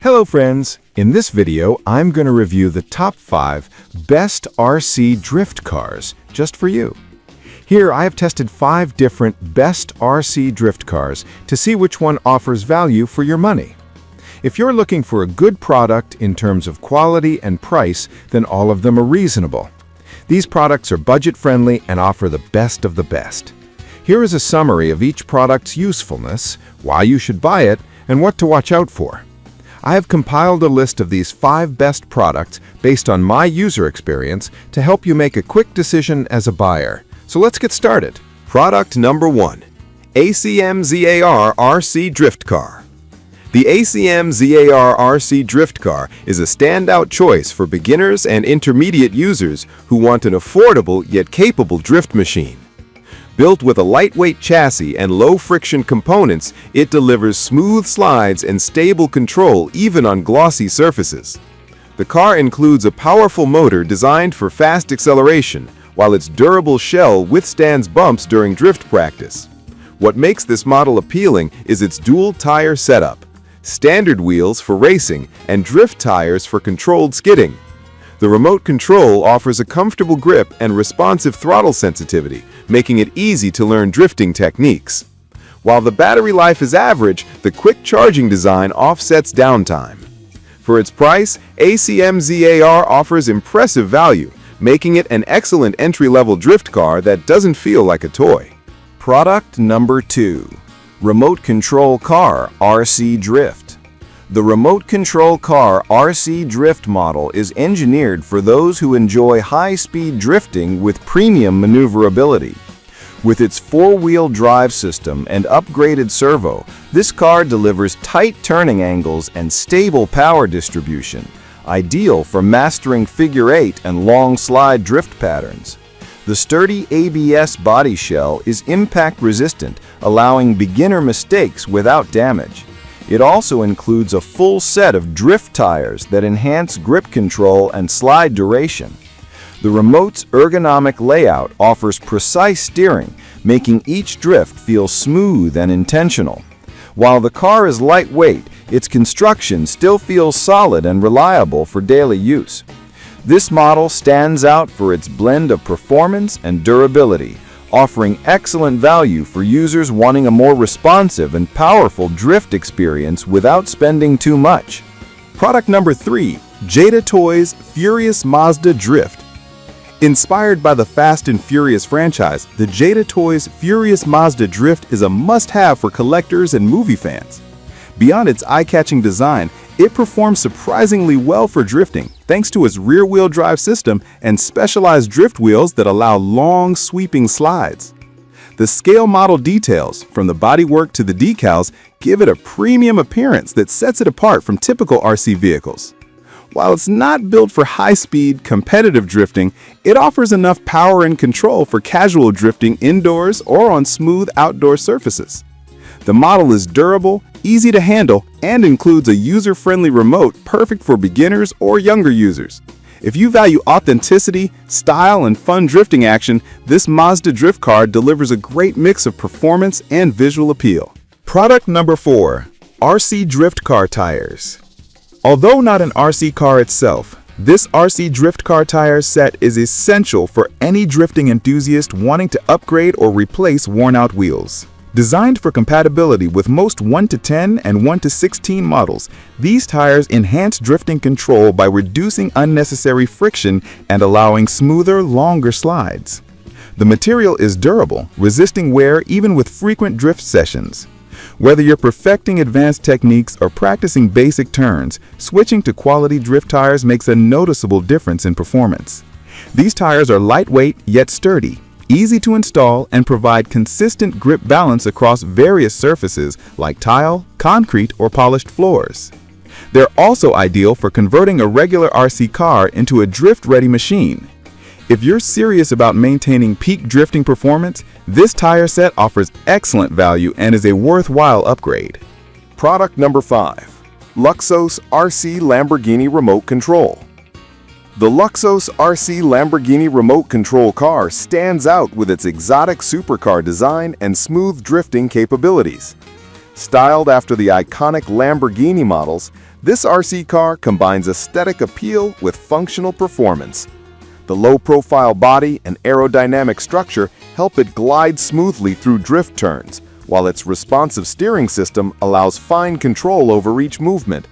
Hello friends! In this video, I'm going to review the top 5 best RC drift cars just for you. Here, I have tested 5 different best RC drift cars to see which one offers value for your money. If you're looking for a good product in terms of quality and price, then all of them are reasonable. These products are budget-friendly and offer the best of the best. Here is a summary of each product's usefulness, why you should buy it, and what to watch out for. I have compiled a list of these 5 best products based on my user experience to help you make a quick decision as a buyer. So let's get started. Product number 1. ACM ZAR RC Drift Car. The ACM ZAR RC Drift Car is a standout choice for beginners and intermediate users who want an affordable yet capable drift machine. Built with a lightweight chassis and low-friction components, it delivers smooth slides and stable control even on glossy surfaces. The car includes a powerful motor designed for fast acceleration, while its durable shell withstands bumps during drift practice. What makes this model appealing is its dual-tire setup, standard wheels for racing and drift tires for controlled skidding. The remote control offers a comfortable grip and responsive throttle sensitivity, making it easy to learn drifting techniques. While the battery life is average, the quick charging design offsets downtime. For its price, ACM ZAR offers impressive value, making it an excellent entry-level drift car that doesn't feel like a toy. Product number 2. Remote Control Car RC Drift. The Remote Control Car RC Drift model is engineered for those who enjoy high-speed drifting with premium maneuverability. With its 4-wheel drive system and upgraded servo, this car delivers tight turning angles and stable power distribution, ideal for mastering figure 8 and long slide drift patterns. The sturdy ABS body shell is impact resistant, allowing beginner mistakes without damage. It also includes a full set of drift tires that enhance grip control and slide duration. The remote's ergonomic layout offers precise steering, making each drift feel smooth and intentional. While the car is lightweight, its construction still feels solid and reliable for daily use. This model stands out for its blend of performance and durability, offering excellent value for users wanting a more responsive and powerful drift experience without spending too much. Product number 3. Jada Toys Furious Mazda Drift. Inspired by the Fast and Furious franchise, the Jada Toys Furious Mazda Drift is a must-have for collectors and movie fans. Beyond its eye-catching design, it performs surprisingly well for drifting, thanks to its rear-wheel drive system and specialized drift wheels that allow long, sweeping slides. The scale model details, from the bodywork to the decals, give it a premium appearance that sets it apart from typical RC vehicles. While it's not built for high-speed, competitive drifting, it offers enough power and control for casual drifting indoors or on smooth outdoor surfaces. The model is durable, easy to handle, and includes a user-friendly remote perfect for beginners or younger users. If you value authenticity, style, and fun drifting action, this Mazda drift car delivers a great mix of performance and visual appeal. Product number 4. RC Drift Car Tires. Although not an RC car itself, this RC drift car tire set is essential for any drifting enthusiast wanting to upgrade or replace worn-out wheels. Designed for compatibility with most 1-10 and 1-16 models, these tires enhance drifting control by reducing unnecessary friction and allowing smoother, longer slides. The material is durable, resisting wear even with frequent drift sessions. Whether you're perfecting advanced techniques or practicing basic turns, switching to quality drift tires makes a noticeable difference in performance. These tires are lightweight yet sturdy, easy to install, and provide consistent grip balance across various surfaces like tile, concrete, or polished floors. They're also ideal for converting a regular RC car into a drift-ready machine. If you're serious about maintaining peak drifting performance, this tire set offers excellent value and is a worthwhile upgrade. Product number 5. Luxos RC Lamborghini Remote Control. The Luxos RC Lamborghini remote control car stands out with its exotic supercar design and smooth drifting capabilities. Styled after the iconic Lamborghini models, this RC car combines aesthetic appeal with functional performance. The low-profile body and aerodynamic structure help it glide smoothly through drift turns, while its responsive steering system allows fine control over each movement.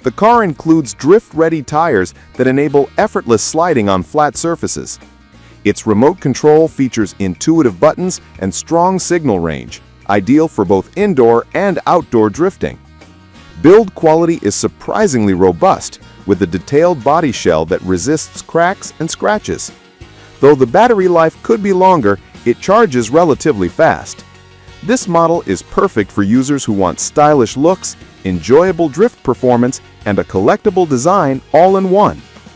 The car includes drift-ready tires that enable effortless sliding on flat surfaces. Its remote control features intuitive buttons and strong signal range, ideal for both indoor and outdoor drifting. Build quality is surprisingly robust, with a detailed body shell that resists cracks and scratches. Though the battery life could be longer, it charges relatively fast. This model is perfect for users who want stylish looks, enjoyable drift performance, and a collectible design all in one.